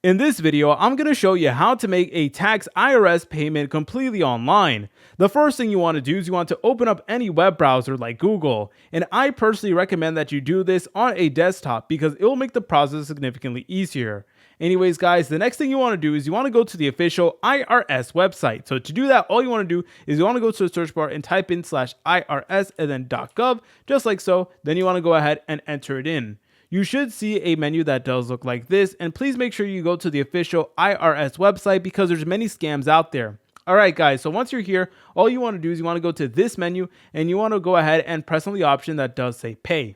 In this video, I'm going to show you how to make a tax IRS payment completely online. The first thing you want to do is you want to open up any web browser like Google, and I personally recommend that you do this on a desktop because it will make the process significantly easier. Anyways, guys, the next thing you want to do is you want to go to the official IRS website. So to do that, all you want to do is you want to go to the search bar and type in /IRS and then .gov, just like so. Then you want to go ahead and enter it in. You should see a menu that does look like this, and please make sure you go to the official IRS website because there's many scams out there. Alright guys, so once you're here, all you want to do is you want to go to this menu and you want to go ahead and press on the option that does say pay.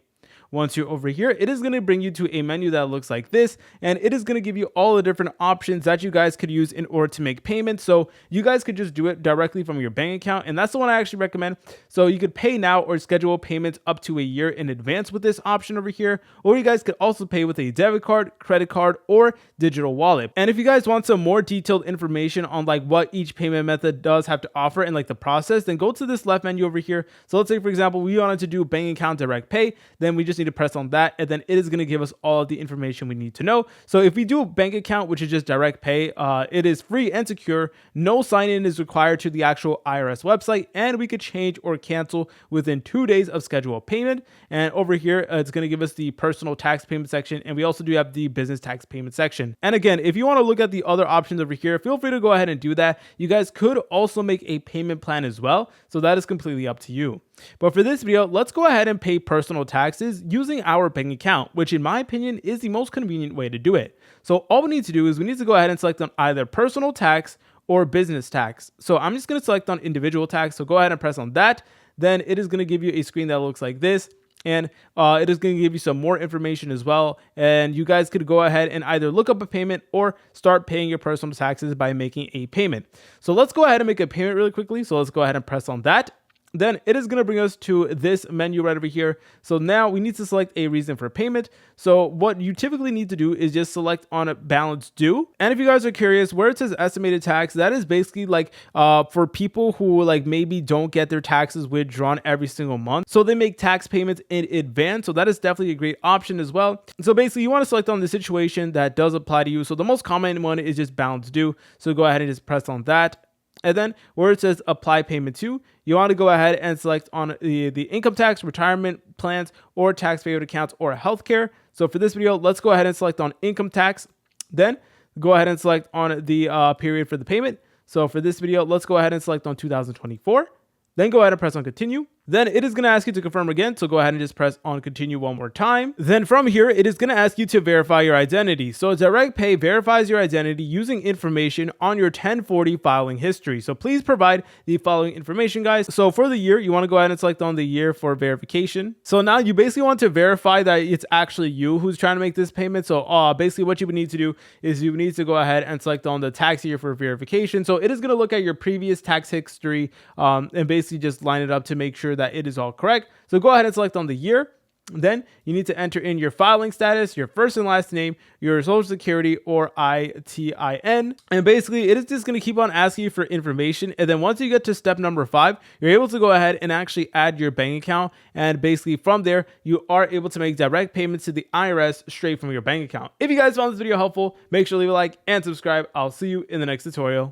Once you're over here, it is going to bring you to a menu that looks like this, and it is going to give you all the different options that you guys could use in order to make payments. So you guys could just do it directly from your bank account, and that's the one I actually recommend. So you could pay now or schedule payments up to a year in advance with this option over here, or you guys could also pay with a debit card, credit card, or digital wallet. And if you guys want some more detailed information on like what each payment method does have to offer and like the process, then go to this left menu over here. So let's say, for example, we wanted to do bank account direct pay, then we just need to press on that, and then it is going to give us all of the information we need to know. So if we do a bank account, which is just direct pay, it is free and secure. No sign-in is required to the actual IRS website, and we could change or cancel within 2 days of scheduled payment. And over here, it's going to give us the personal tax payment section, and we also do have the business tax payment section. And again, if you want to look at the other options over here, feel free to go ahead and do that. You guys could also make a payment plan as well, so that is completely up to you. But for this video, let's go ahead and pay personal taxes using our bank account, which in my opinion is the most convenient way to do it. So all we need to do is we need to go ahead and select on either personal tax or business tax. So I'm just going to select on individual tax. So go ahead and press on that. Then it is going to give you a screen that looks like this. And it is going to give you some more information as well. And you guys could go ahead and either look up a payment or start paying your personal taxes by making a payment. So let's go ahead and make a payment really quickly. So let's go ahead and press on that. Then it is going to bring us to this menu right over here. So now we need to select a reason for payment. So what you typically need to do is just select on a balance due. And if you guys are curious, where it says estimated tax, that is basically like for people who like maybe don't get their taxes withdrawn every single month. So they make tax payments in advance. So that is definitely a great option as well. So basically you want to select on the situation that does apply to you. So the most common one is just balance due. So go ahead and just press on that. And then where it says apply payment to, you want to go ahead and select on the income tax, retirement plans, or tax favored accounts, or healthcare. So for this video, let's go ahead and select on income tax. Then go ahead and select on the period for the payment. So for this video, let's go ahead and select on 2024. Then go ahead and press on continue. Then it is going to ask you to confirm again. So go ahead and just press on continue one more time. Then from here, it is going to ask you to verify your identity. So Direct Pay verifies your identity using information on your 1040 filing history. So please provide the following information, guys. So for the year, you want to go ahead and select on the year for verification. So now you basically want to verify that it's actually you who's trying to make this payment. So basically what you would need to do is you need to go ahead and select on the tax year for verification. So it is going to look at your previous tax history and basically just line it up to make sure that it is all correct. So go ahead and select on the year. Then you need to enter in your filing status, your first and last name, your social security or ITIN. And basically it is just going to keep on asking you for information. And then once you get to step number 5, you're able to go ahead and actually add your bank account. And basically from there, you are able to make direct payments to the IRS straight from your bank account. If you guys found this video helpful, make sure to leave a like and subscribe. I'll see you in the next tutorial.